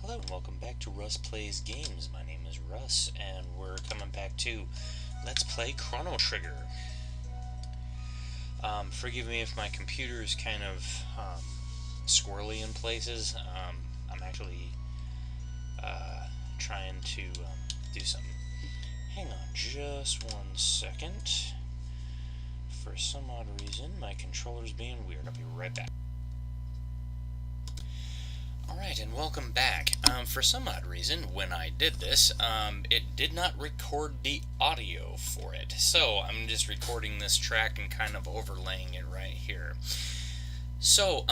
Hello and welcome back to Russ Plays Games. My name is Russ and we're coming back to Let's Play Chrono Trigger. Forgive me if my computer is kind of squirrely in places. I'm actually trying to do something. Hang on just 1 second. For some odd reason, my controller's being weird. I'll be right back. Alright, and welcome back. For some odd reason, when I did this, it did not record the audio for it. So, I'm just recording this track and kind of overlaying it right here. So,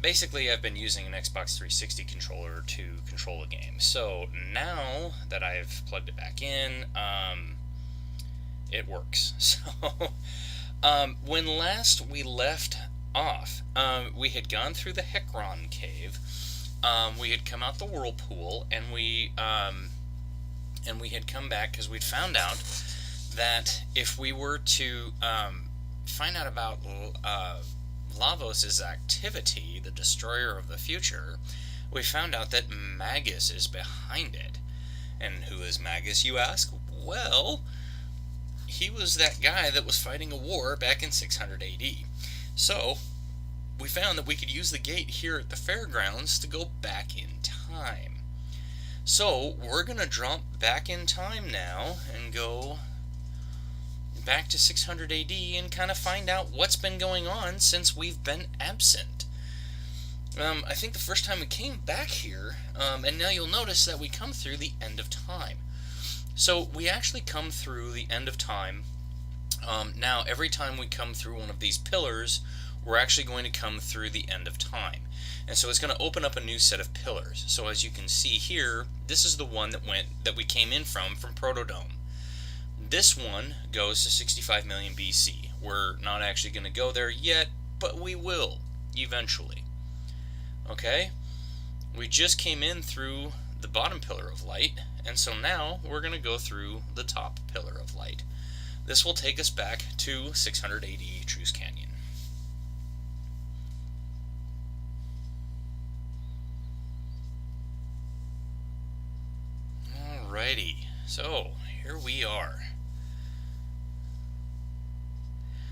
basically I've been using an Xbox 360 controller to control the game. So, now that I've plugged it back in, it works. So, when last we left off, we had gone through the Hekran cave. We had come out the whirlpool, and we had come back because we'd found out that if we were to find out about Lavos' activity, the destroyer of the future, we found out that Magus is behind it. And who is Magus, you ask? Well, he was that guy that was fighting a war back in 600 AD. So, we found that we could use the gate here at the fairgrounds to go back in time. So, we're going to jump back in time now and go back to 600 AD and kind of find out what's been going on since we've been absent. I think the first time we came back here, and now you'll notice that we come through the end of time. So, we actually come through the end of time. Now, every time we come through one of these pillars, we're actually going to come through the end of time. And so it's going to open up a new set of pillars. So as you can see here, this is the one that we came in from Protodome. This one goes to 65 million BC. We're not actually going to go there yet, but we will eventually. Okay? We just came in through the bottom pillar of light, and so now we're going to go through the top pillar of light. This will take us back to 600 AD Truce Canyon. Alrighty, so here we are.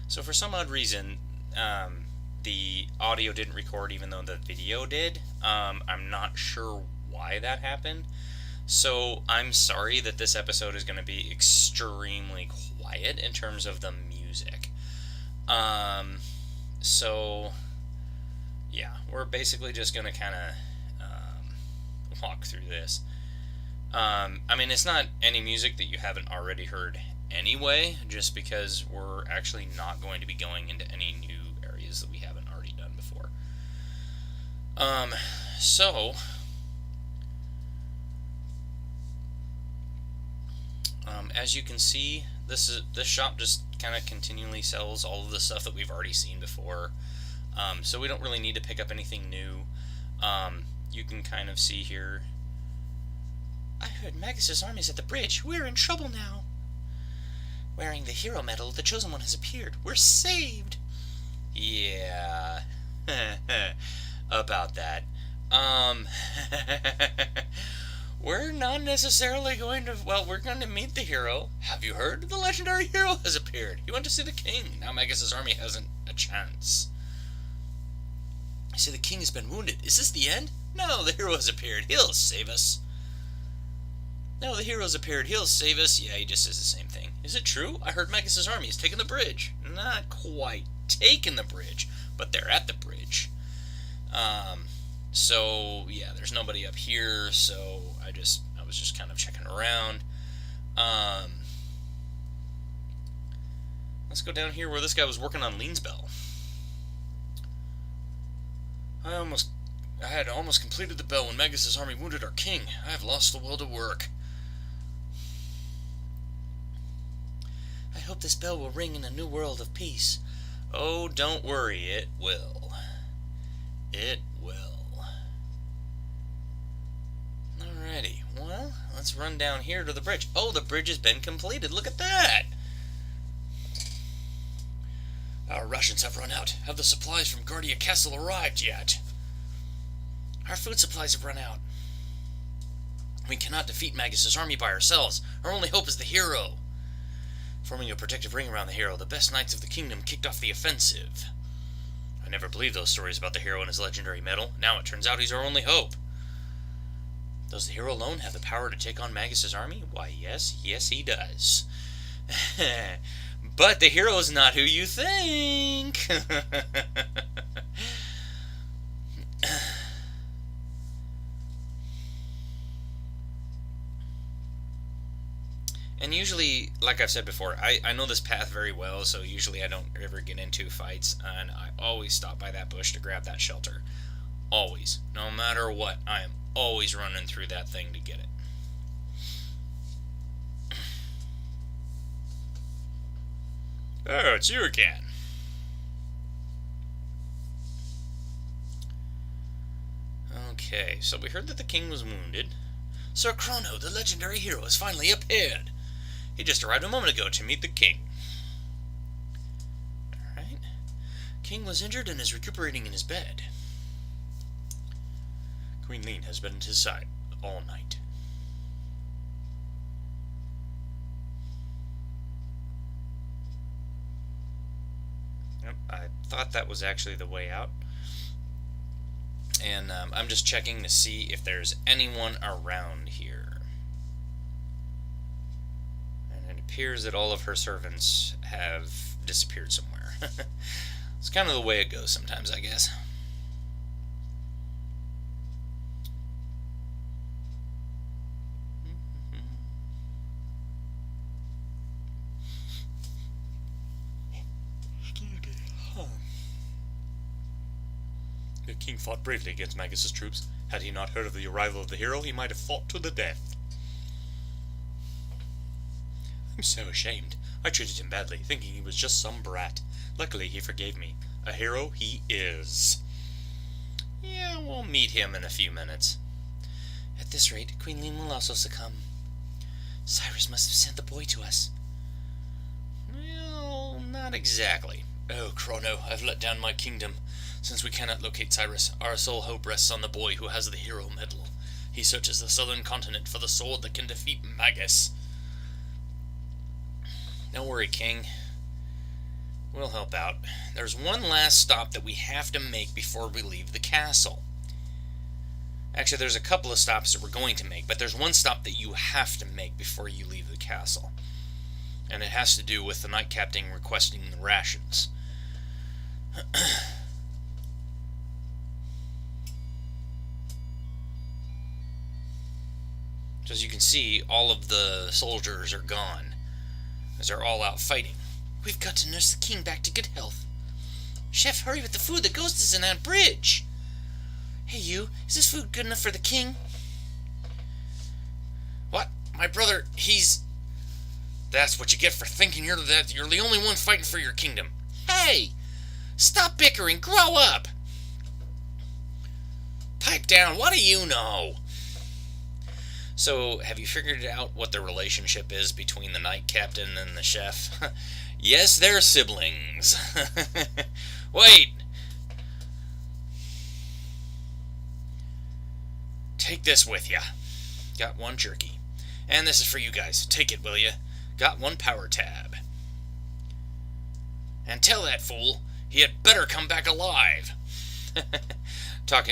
So for some odd reason, the audio didn't record even though the video did. I'm not sure why that happened. So I'm sorry that this episode is going to be extremely quiet in terms of the music. So yeah, we're basically just going to kind of walk through this. I mean, it's not any music that you haven't already heard anyway, just because we're actually not going to be going into any new areas that we haven't already done before. As you can see, this shop just kind of continually sells all of the stuff that we've already seen before. So we don't really need to pick up anything new. You can kind of see here. I heard Magus' army's at the bridge. We're in trouble now. Wearing the hero medal, the Chosen One has appeared. We're saved. Yeah. About that. We're not necessarily going to... Well, we're going to meet the hero. Have you heard? The legendary hero has appeared. He went to see the king. Now Magus' army hasn't a chance. I see the king has been wounded. Is this the end? No, the hero has appeared. He'll save us. No, the hero's appeared. He'll save us. Yeah, he just says the same thing. Is it true? I heard Magus' army has taken the bridge. Not quite taken the bridge, but they're at the bridge. So, yeah, there's nobody up here, so I was just kind of checking around. Let's go down here where this guy was working on Lean's bell. I had almost completed the bell when Magus' army wounded our king. I have lost the will to work. I hope this bell will ring in a new world of peace. Oh, don't worry, it will. It will. Alrighty, well, let's run down here to the bridge. Oh, the bridge has been completed. Look at that! Our rations have run out. Have the supplies from Guardia Castle arrived yet? Our food supplies have run out. We cannot defeat Magus' army by ourselves. Our only hope is the hero. Forming a protective ring around the hero, the best knights of the kingdom kicked off the offensive. I never believed those stories about the hero and his legendary medal. Now it turns out he's our only hope. Does the hero alone have the power to take on Magus' army? Why, yes he does. But the hero is not who you think. And usually, like I've said before, I know this path very well, so usually I don't ever get into fights, and I always stop by that bush to grab that shelter. Always. No matter what, I am always running through that thing to get it. Oh, it's you again. Okay, so we heard that the king was wounded. Sir Chrono, the legendary hero, has finally appeared. He just arrived a moment ago to meet the king. Alright. King was injured and is recuperating in his bed. Queen Leene has been at his side all night. Yep, I thought that was actually the way out. And I'm just checking to see if there's anyone around here. And it appears that all of her servants have disappeared somewhere. It's kind of the way it goes sometimes, I guess. The king fought bravely against Magus' troops. Had he not heard of the arrival of the hero, he might have fought to the death. I'm so ashamed. I treated him badly, thinking he was just some brat. Luckily, he forgave me. A hero he is. Yeah, we'll meet him in a few minutes. At this rate, Queen Leene will also succumb. Cyrus must have sent the boy to us. Well, not exactly. Oh, Chrono, I've let down my kingdom. Since we cannot locate Cyrus, our sole hope rests on the boy who has the hero medal. He searches the southern continent for the sword that can defeat Magus. Don't worry, King. We'll help out. There's one last stop that we have to make before we leave the castle. Actually, there's a couple of stops that we're going to make, but there's one stop that you have to make before you leave the castle. And it has to do with the Knight Captain requesting the rations. So as you can see, all of the soldiers are gone, as they're all out fighting. We've got to nurse the king back to good health. Chef, hurry with the food, the ghost is in that bridge. Hey you, is this food good enough for the king? What? My brother, he's... That's what you get for thinking you're the only one fighting for your kingdom. Hey! Stop bickering, grow up! Pipe down, what do you know? So, have you figured out what the relationship is between the Knight Captain and the chef? Yes, they're siblings. Wait! Take this with ya. Got one jerky. And this is for you guys. Take it, will ya? Got one power tab. And tell that fool he had better come back alive.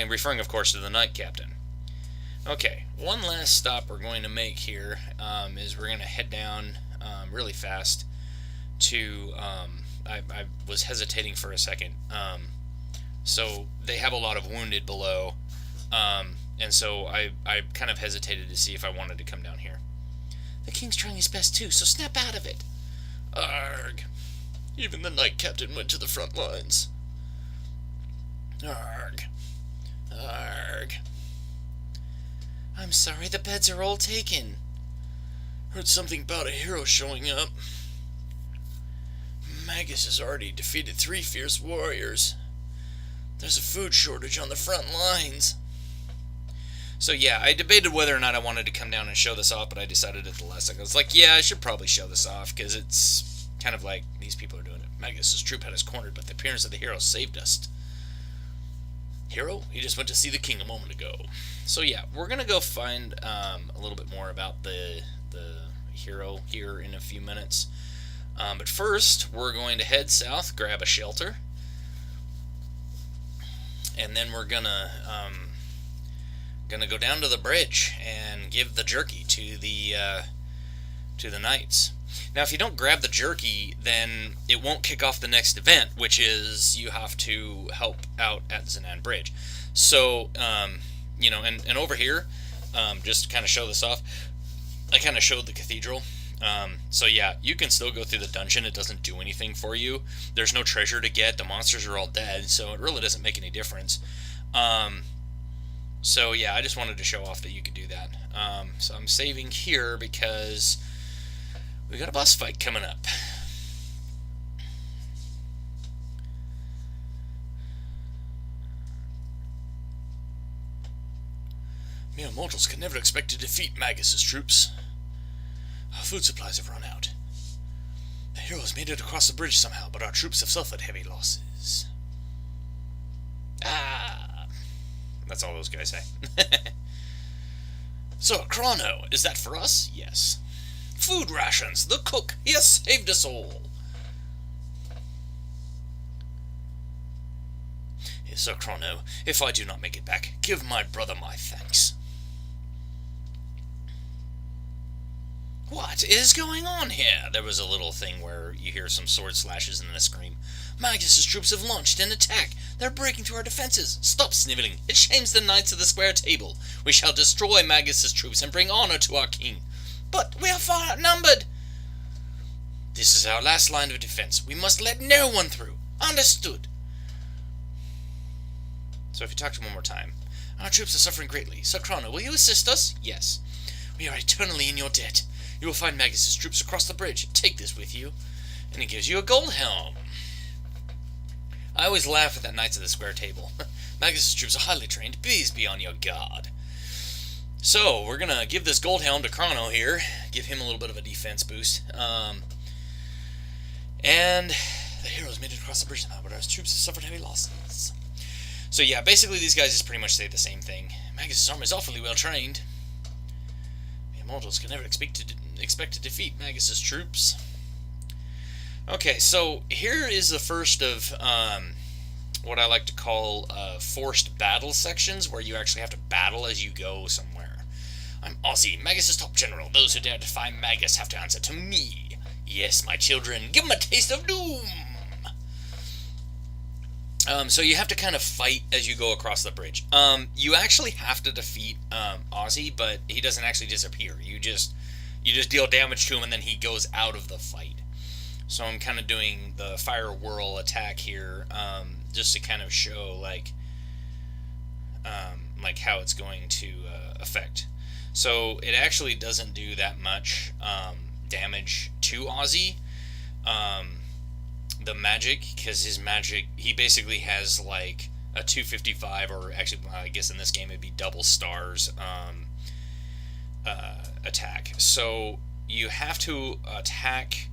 Referring, of course, to the Knight Captain. Okay, one last stop we're going to make here is we're going to head down really fast to, I was hesitating for a second, so they have a lot of wounded below, and so I kind of hesitated to see if I wanted to come down here. The king's trying his best too, so snap out of it. Arg. Even the Knight Captain went to the front lines. Arg. Arg. I'm sorry, the beds are all taken. Heard something about a hero showing up. Magus has already defeated 3 fierce warriors. There's a food shortage on the front lines. So yeah, I debated whether or not I wanted to come down and show this off, but I decided at the last second. I was like, yeah, I should probably show this off, because it's kind of like these people are doing it. Magus' troop had us cornered, but the appearance of the hero saved us. Hero, he just went to see the king a moment ago. So yeah, we're gonna go find a little bit more about the hero here in a few minutes. But first, we're going to head south, grab a shelter, and then we're gonna go down to the bridge and give the jerky to the knights. Now, if you don't grab the jerky, then it won't kick off the next event, which is you have to help out at Zenan Bridge. So, and over here, just to kind of show this off, I kind of showed the cathedral. So yeah, you can still go through the dungeon. It doesn't do anything for you. There's no treasure to get. The monsters are all dead, so it really doesn't make any difference. So yeah, I just wanted to show off that you could do that. So I'm saving here because we got a boss fight coming up. Mere mortals can never expect to defeat Magus' troops. Our food supplies have run out. The heroes made it across the bridge somehow, but our troops have suffered heavy losses. Ah! That's all those guys say. So, Chrono, is that for us? Yes. Food rations! The cook! He has saved us all! Yes, Sir Chrono, if I do not make it back, give my brother my thanks. What is going on here? There was a little thing where you hear some sword slashes and then a scream. Magus' troops have launched an attack. They're breaking through our defenses. Stop sniveling. It shames the knights of the square table. We shall destroy Magus' troops and bring honor to our king. But we are far outnumbered. This is our last line of defense. We must let no one through. Understood. So if you talk to him one more time. Our troops are suffering greatly. Sir Chrono, will you assist us? Yes. We are eternally in your debt. You will find Magus' troops across the bridge. Take this with you. And it gives you a gold helm. I always laugh at that Knights of the Square table. Magus' troops are highly trained. Please be on your guard. So, we're going to give this gold helm to Chrono here. Give him a little bit of a defense boost. And the heroes made it across the bridge somehow, but our troops have suffered heavy losses. So yeah, basically these guys just pretty much say the same thing. Magus' army is awfully well trained. The immortals can never expect to defeat Magus' troops. Okay, so here is the first of what I like to call forced battle sections, where you actually have to battle as you go somewhere. I'm Ozzy, Magus' top general. Those who dare to defy Magus have to answer to me. Yes, my children, give them a taste of doom! So you have to kind of fight as you go across the bridge. You actually have to defeat Ozzy, but he doesn't actually disappear. You just deal damage to him, and then he goes out of the fight. So I'm kind of doing the fire whirl attack here, just to kind of show like how it's going to affect. So it actually doesn't do that much damage to Ozzy. The magic, because his magic, he basically has like a 255, or actually, I guess in this game it'd be double stars attack. So you have to attack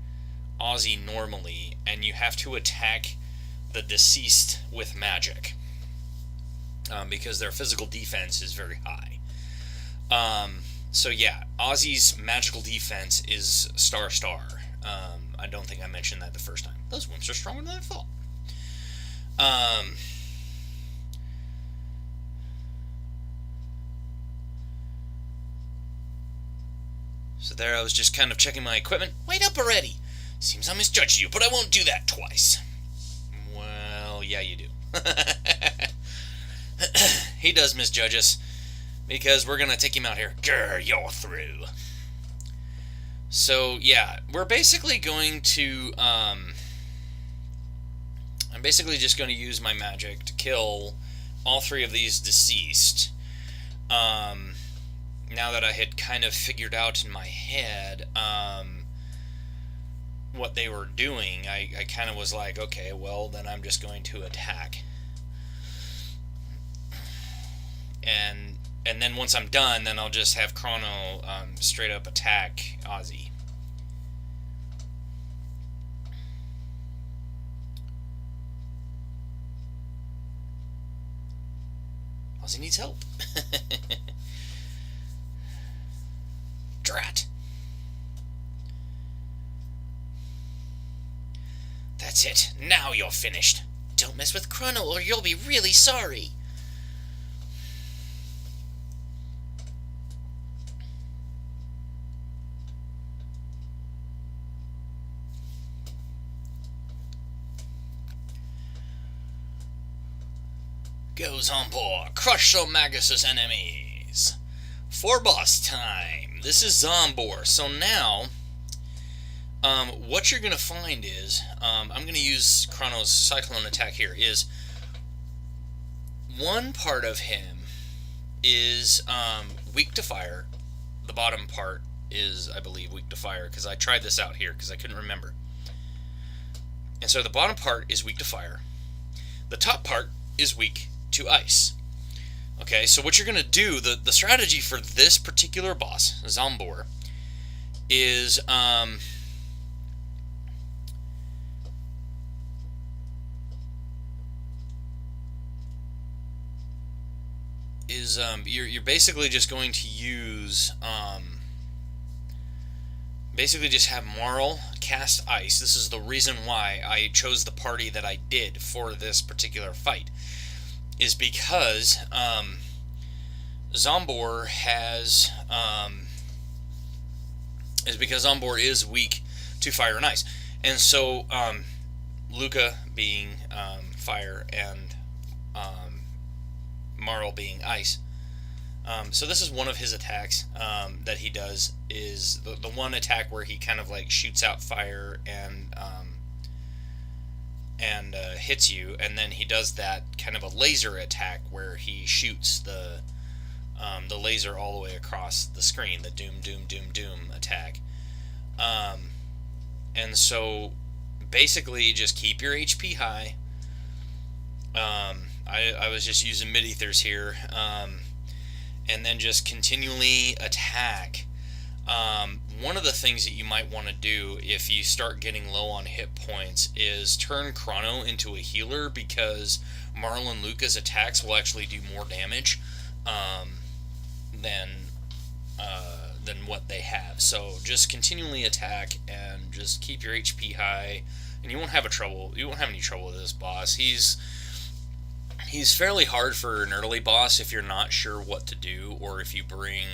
Ozzy normally, and you have to attack the deceased with magic, because their physical defense is very high. So yeah, Ozzy's magical defense is star. I don't think I mentioned that the first time. Those wimps are stronger than I thought. So there I was just kind of checking my equipment. Wait up already! Seems I misjudged you, but I won't do that twice. Well, yeah, you do. He does misjudge us, because we're gonna take him out here. Grr, you're through. So, yeah, we're basically going to, I'm basically just going to use my magic to kill all three of these deceased. Now that I had kind of figured out in my head, what they were doing, I kind of was like, okay, well, then I'm just going to attack. And then once I'm done, then I'll just have Chrono straight up attack Ozzy. Ozzy needs help. Drat. That's it. Now you're finished. Don't mess with Chrono or you'll be really sorry. Goes on board. Crush some Magus' enemies. For boss time. This is Zombor. So now, what you're going to find is, I'm going to use Chrono's Cyclone attack here, is one part of him is weak to fire. The bottom part is, I believe, weak to fire, because I tried this out here, because I couldn't remember. And so the bottom part is weak to fire. The top part is weak to ice. Okay, so what you're going to do, the strategy for this particular boss, Zombor, is you're basically just going to use basically just have Marl cast ice. This is the reason why I chose the party that I did for this particular fight, is because Zombor has Zombor is weak to fire and ice, and so Luca being fire and Marl being ice. So this is one of his attacks that he does, is the one attack where he kind of like shoots out fire and hits you, and then he does that kind of a laser attack where he shoots the laser all the way across the screen, the doom doom doom doom attack. And so basically just keep your HP high. I was just using mid-ethers here, and then just continually attack. One of the things that you might want to do if you start getting low on hit points is turn Chrono into a healer, because Marl and Luca's attacks will actually do more damage than what they have. So just continually attack and just keep your HP high, and you won't have any trouble with this boss. He's fairly hard for an early boss if you're not sure what to do, or if you bring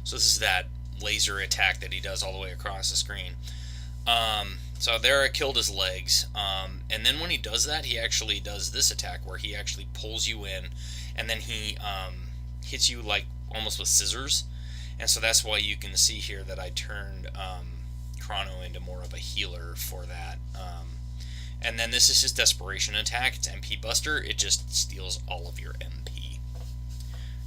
so this is that laser attack that he does all the way across the screen. So there I killed his legs, and then when he does that, he actually does this attack where he actually pulls you in, and then he hits you like almost with scissors. And so that's why you can see here that I turned Chrono into more of a healer for that. And then this is his desperation attack. It's MP Buster. It just steals all of your MP.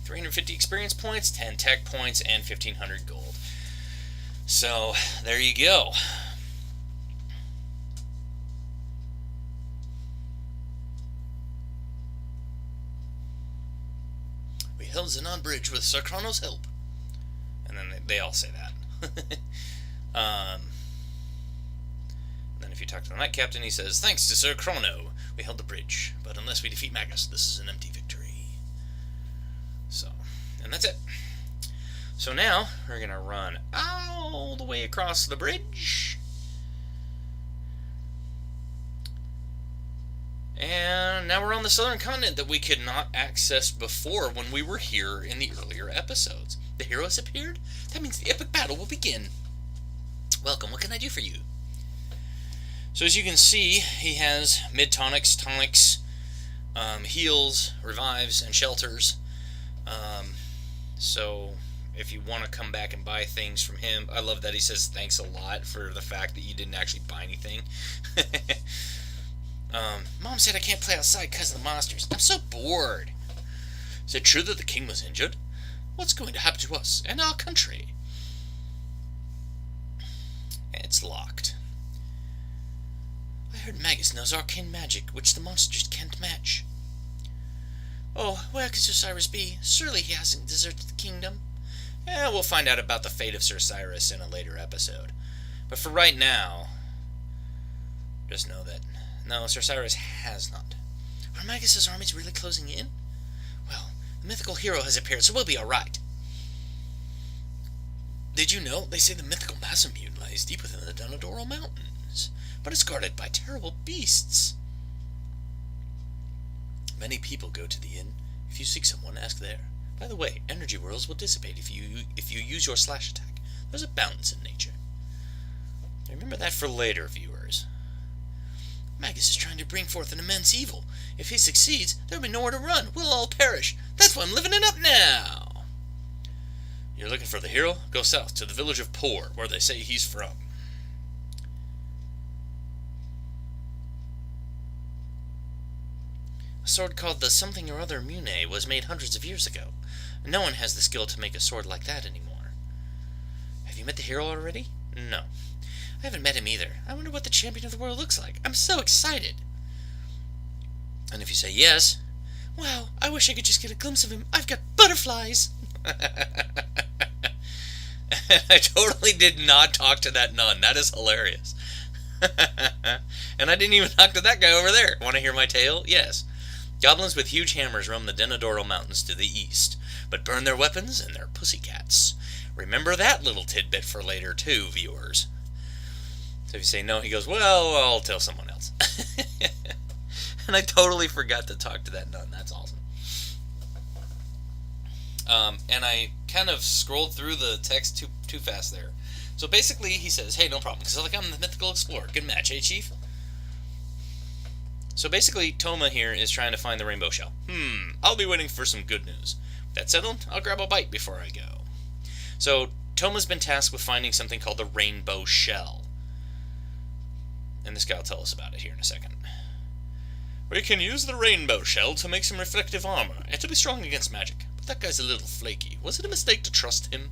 350 experience points, 10 tech points, and 1500 gold. So there you go. We held Xenon Bridge with Sir Chrono's help. And then they all say that. Then if you talk to the Knight Captain, he says, "Thanks to Sir Chrono, we held the bridge, but unless we defeat Magus, this is an empty victory." So, and that's it. So now, we're going to run all the way across the bridge. And now we're on the southern continent that we could not access before when we were here in the earlier episodes. The heroes appeared? That means the epic battle will begin. Welcome, what can I do for you? So as you can see, he has mid-tonics, tonics, heals, revives, and shelters. So if you want to come back and buy things from him, I love that he says thanks a lot for the fact that you didn't actually buy anything. Mom said I can't play outside because of the monsters. I'm so bored. Is it true that the king was injured? What's going to happen to us and our country? It's locked. I heard Magus knows arcane magic, which the monsters can't match. Oh, where could Sir Cyrus be? Surely he hasn't deserted the kingdom. We'll find out about the fate of Sir Cyrus in a later episode. But for right now, just know that, no, Sir Cyrus has not. Are Magus' armies really closing in? Well, mythical hero has appeared, so we'll be alright. Did you know? They say the mythical Masamune lies deep within the Denadoro Mountains, but is guarded by terrible beasts. Many people go to the inn. If you seek someone, ask there. By the way, energy whirls will dissipate if you use your slash attack. There's a balance in nature. Remember that for later, viewers. Magus is trying to bring forth an immense evil. If he succeeds, there'll be nowhere to run. We'll all perish. That's why I'm living it up now. You're looking for the hero? Go south to the village of Poor, where they say he's from. A sword called the something or other Mune was made hundreds of years ago. No one has the skill to make a sword like that anymore. Have you met the hero already? No. I haven't met him either. I wonder what the champion of the world looks like. I'm so excited. And if you say yes, wow, I wish I could just get a glimpse of him. I've got butterflies. I totally did not talk to that nun. That is hilarious. And I didn't even talk to that guy over there. Want to hear my tale? Yes. Goblins with huge hammers roam the Denadoro Mountains to the east, but burn their weapons and their pussycats. Remember that little tidbit for later, too, viewers. So if you say no, he goes, well, I'll tell someone else. And I totally forgot to talk to that nun. That's awesome. And I kind of scrolled through the text too fast there. So basically, he says, hey, no problem, because I'm the mythical explorer. Good match, eh, Chief? So basically, Toma here is trying to find the rainbow shell. I'll be waiting for some good news. With that settled, I'll grab a bite before I go. So, Toma's been tasked with finding something called the rainbow shell. And this guy will tell us about it here in a second. We can use the rainbow shell to make some reflective armor. It'll be strong against magic. But that guy's a little flaky. Was it a mistake to trust him?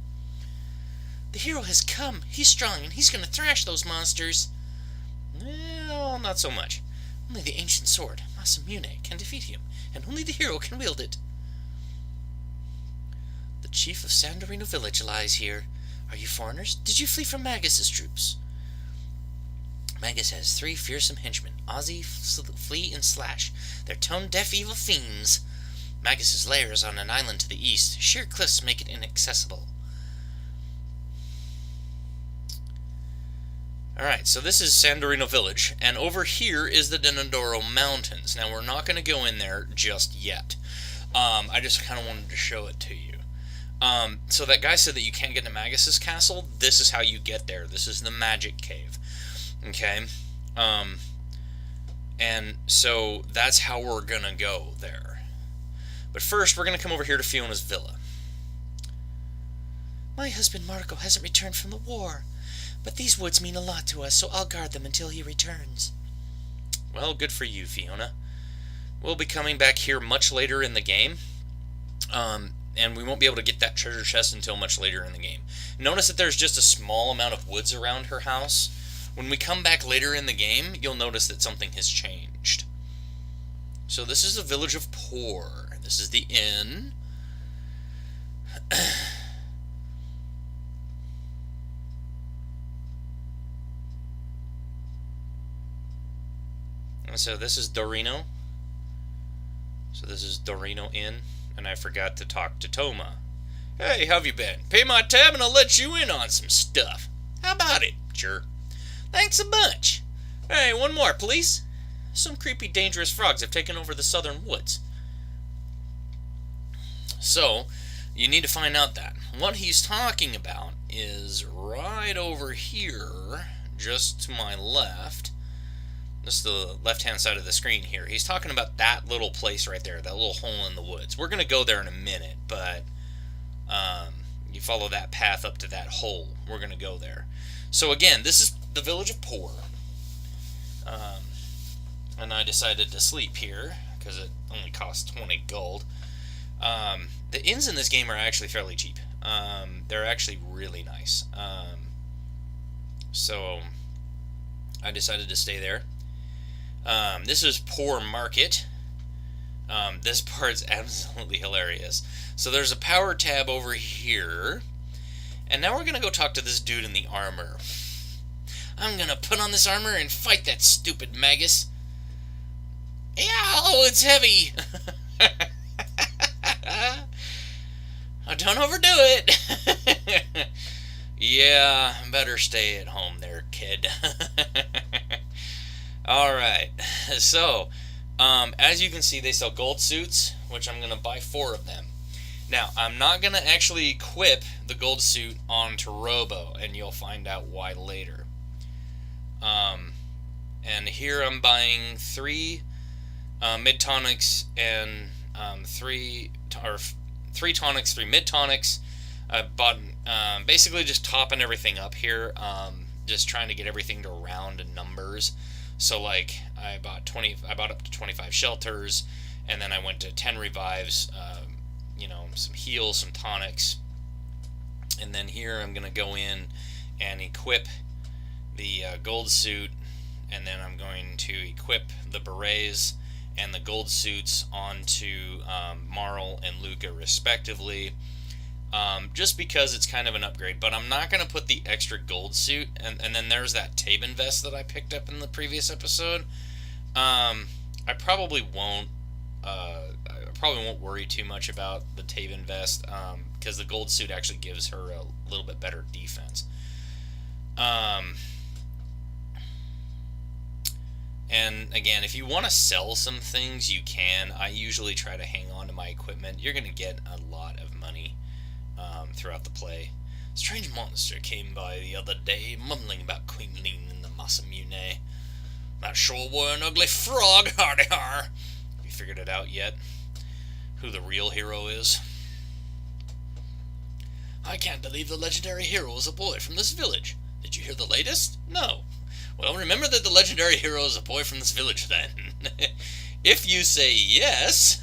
The hero has come. He's strong, and he's going to thrash those monsters. Well, not so much. Only the ancient sword, Masamune, can defeat him, and only the hero can wield it. The chief of Sandorino village lies here. Are you foreigners? Did you flee from Magus's troops? Magus has 3 fearsome henchmen, Ozzy, Flea, and Slash. They're tone-deaf evil fiends. Magus's lair is on an island to the east. Sheer cliffs make it inaccessible. Alright, so this is Sandorino Village, and over here is the Denadoro Mountains. Now, we're not going to go in there just yet. I just kind of wanted to show it to you. So that guy said that you can't get to Magus's castle. This is how you get there. This is the magic cave. Okay? And so that's how we're going to go there. But first, we're going to come over here to Fiona's villa. My husband Marco hasn't returned from the war. But these woods mean a lot to us, so I'll guard them until he returns. Well, good for you, Fiona. We'll be coming back here much later in the game. And we won't be able to get that treasure chest until much later in the game. Notice that there's just a small amount of woods around her house. When we come back later in the game, you'll notice that something has changed. So this is the village of Poor. This is the inn. So this is Dorino. So this is Dorino Inn. And I forgot to talk to Toma. Hey, how have you been? Pay my tab and I'll let you in on some stuff. How about it? Sure. Thanks a bunch. Hey, one more, please. Some creepy, dangerous frogs have taken over the southern woods. So, you need to find out that. What he's talking about is right over here, just to my left. Just the left-hand side of the screen here. He's talking about that little place right there, that little hole in the woods. We're going to go there in a minute, but you follow that path up to that hole. We're going to go there. So again, this is the village of Poor. And I decided to sleep here, because it only costs 20 gold. The inns in this game are actually fairly cheap. They're actually really nice. So I decided to stay there. This is Poor Market. This part's absolutely hilarious. So there's a power tab over here. And now we're going to go talk to this dude in the armor. I'm going to put on this armor and fight that stupid Magus. Yeah, oh, it's heavy. Oh, don't overdo it. Yeah, better stay at home there, kid. Alright, so, as you can see, they sell gold suits, which I'm going to buy 4 of them. Now, I'm not going to actually equip the gold suit onto Robo, and you'll find out why later. And here I'm buying 3 mid tonics and 3 tonics, 3 mid tonics. I bought basically just topping everything up here, just trying to get everything to round in numbers. So like I bought up to 25 shelters, and then I went to 10 revives, some heals, some tonics, and then here I'm gonna go in and equip the gold suit, and then I'm going to equip the berets and the gold suits onto Marl and Luca respectively, just because it's kind of an upgrade. But I'm not going to put the extra gold suit, and then there's that Taban vest that I picked up in the previous episode. I probably won't worry too much about the Taban vest, because the gold suit actually gives her a little bit better defense. And again, if you want to sell some things, you can. I usually try to hang on to my equipment. You're going to get a lot of money throughout the play. A strange monster came by the other day, mumbling about Queen Lean and the Masamune. Not sure we're an ugly frog, hardy har. Have you figured it out yet? Who the real hero is? I can't believe the legendary hero is a boy from this village. Did you hear the latest? No. Well, remember that the legendary hero is a boy from this village, then. If you say yes...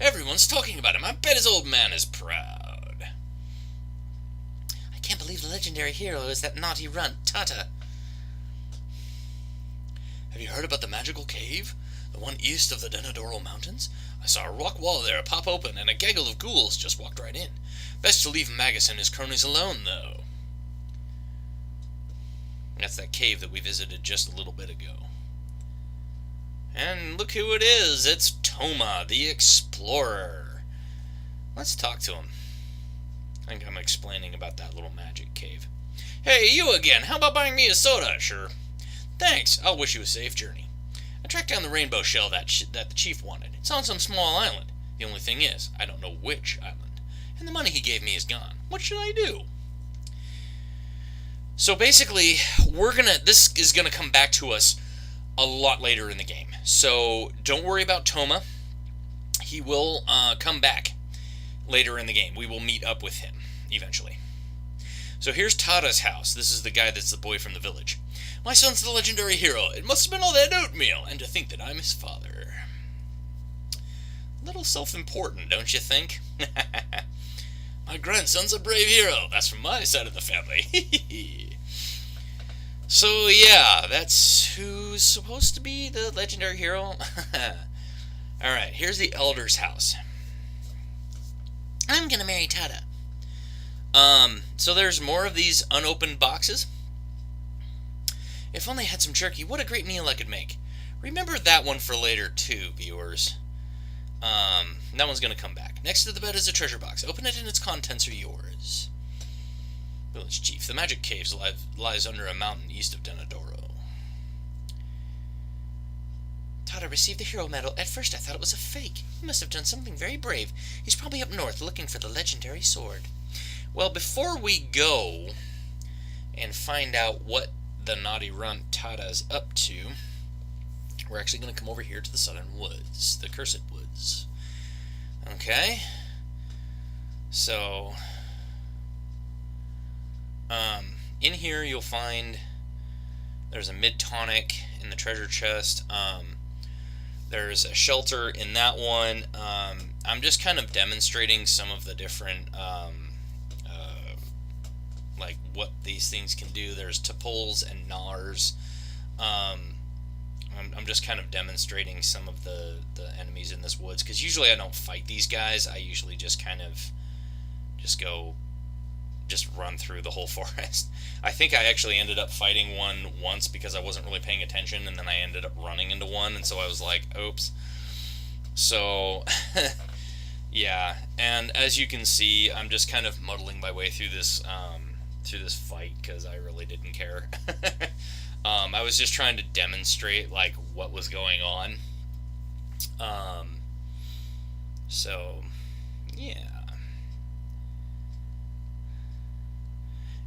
Everyone's talking about him. I bet his old man is proud. I can't believe the legendary hero is that naughty runt, Tata. Have you heard about the magical cave? The one east of the Denadoro Mountains? I saw a rock wall there pop open, and a gaggle of ghouls just walked right in. Best to leave Magus and his cronies alone, though. That's that cave that we visited just a little bit ago. And look who it is. It's Toma, the explorer. Let's talk to him. I think I'm explaining about that little magic cave. Hey, you again. How about buying me a soda? Sure. Thanks. I'll wish you a safe journey. I tracked down the rainbow shell that the chief wanted. It's on some small island. The only thing is, I don't know which island. And the money he gave me is gone. What should I do? So basically, this is gonna come back to us a lot later in the game. So don't worry about Toma. He will come back later in the game. We will meet up with him eventually. So here's Tada's house. This is the guy that's the boy from the village. My son's the legendary hero. It must have been all that oatmeal, and to think that I'm his father. A little self-important, don't you think? My grandson's a brave hero. That's from my side of the family. So yeah, that's who's supposed to be the legendary hero. Alright, here's the elder's house. I'm gonna marry Tada. So there's more of these unopened boxes. If only I had some jerky, what a great meal I could make. Remember that one for later too, viewers. That one's gonna come back. Next to the bed is a treasure box. Open it and its contents are yours. Village Chief. The magic caves lies under a mountain east of Denadoro. Tada received the hero medal. At first I thought it was a fake. He must have done something very brave. He's probably up north looking for the legendary sword. Well, before we go and find out what the naughty runt Tada's up to, we're actually going to come over here to the southern woods, the Cursed Woods. Okay? So... in here you'll find there's a mid-tonic in the treasure chest. There's a shelter in that one. I'm just kind of demonstrating some of the different like what these things can do. There's Tuples and Gnars. I'm just kind of demonstrating some of the enemies in this woods, because usually I don't fight these guys. I usually just kind of just run through the whole forest. I think I actually ended up fighting one once because I wasn't really paying attention, and then I ended up running into one, and so I was like, oops. So, Yeah, and as you can see, I'm just kind of muddling my way through this fight because I really didn't care. I was just trying to demonstrate like what was going on. Um, so yeah,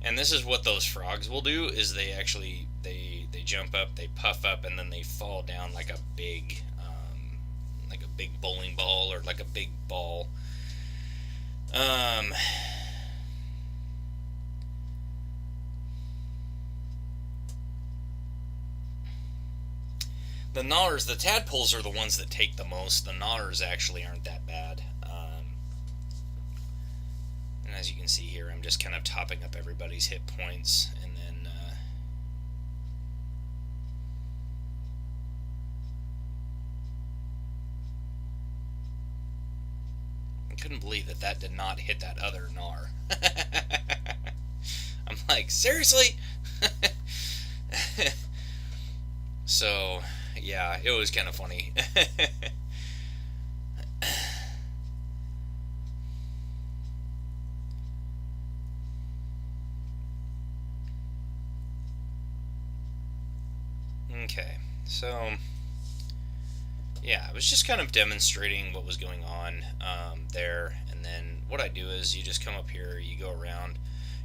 and this is what those frogs will do: is they actually they jump up, they puff up, and then they fall down like a big bowling ball or like a big ball. Um, the gnawers, the tadpoles are the ones that take the most. The gnawers actually aren't that bad. And as you can see here, I'm just kind of topping up everybody's hit points, and then I couldn't believe that that did not hit that other gnar. I'm like, seriously? So, yeah, it was kind of funny. Okay, so yeah, I was just kind of demonstrating what was going on there, and then what I do is you just come up here, you go around.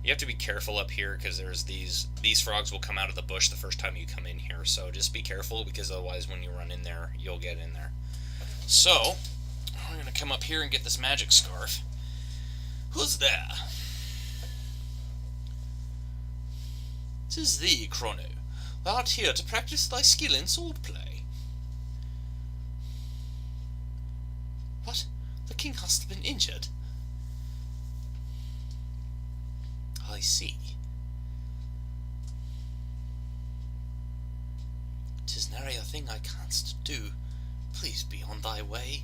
You have to be careful up here because there's these frogs will come out of the bush the first time you come in here, so just be careful because otherwise when you run in there, you'll get in there. So, we're going to come up here and get this magic scarf. Who's there? "'Tis thee, Chrono. Thou art here to practice thy skill in swordplay." "What? The king hast been injured?" "I see. 'Tis nary a thing I canst do. Please be on thy way."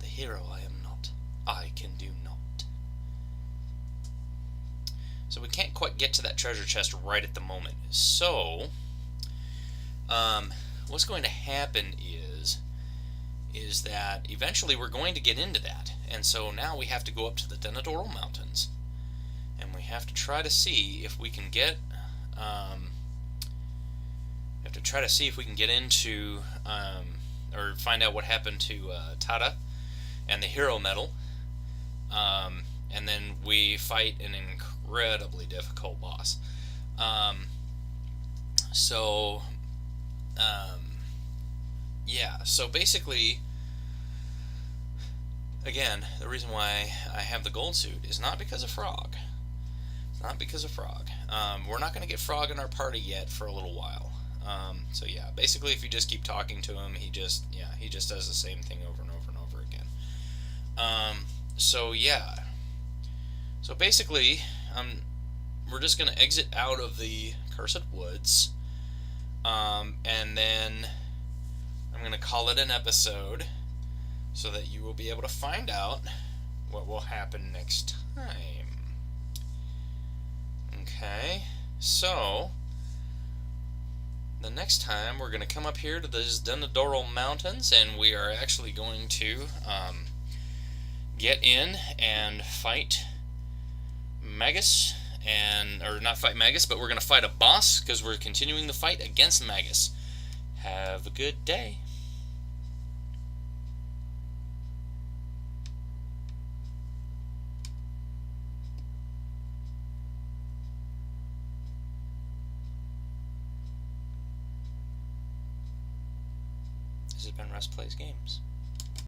"The hero I am not, I can do naught." So we can't quite get to that treasure chest right at the moment. So, what's going to happen is that eventually we're going to get into that. And so now we have to go up to the Denadoro Mountains. And we have to try to see if we can get, into, or find out what happened to Tada and the hero medal. And then we fight an incredibly difficult boss. Yeah, so basically, again, the reason why I have the gold suit is not because of Frog. It's not because of Frog. We're not going to get Frog in our party yet for a little while. So yeah, basically if you just keep talking to him, he just does the same thing over and over and over again. So yeah. So basically, we're just going to exit out of the Cursed Woods, and then I'm going to call it an episode so that you will be able to find out what will happen next time. Okay, so the next time we're going to come up here to these Denadoro Mountains, and we are actually going to get in and fight Magus, or not fight Magus, but we're going to fight a boss because we're continuing the fight against Magus. Have a good day. This has been Russ Plays Games.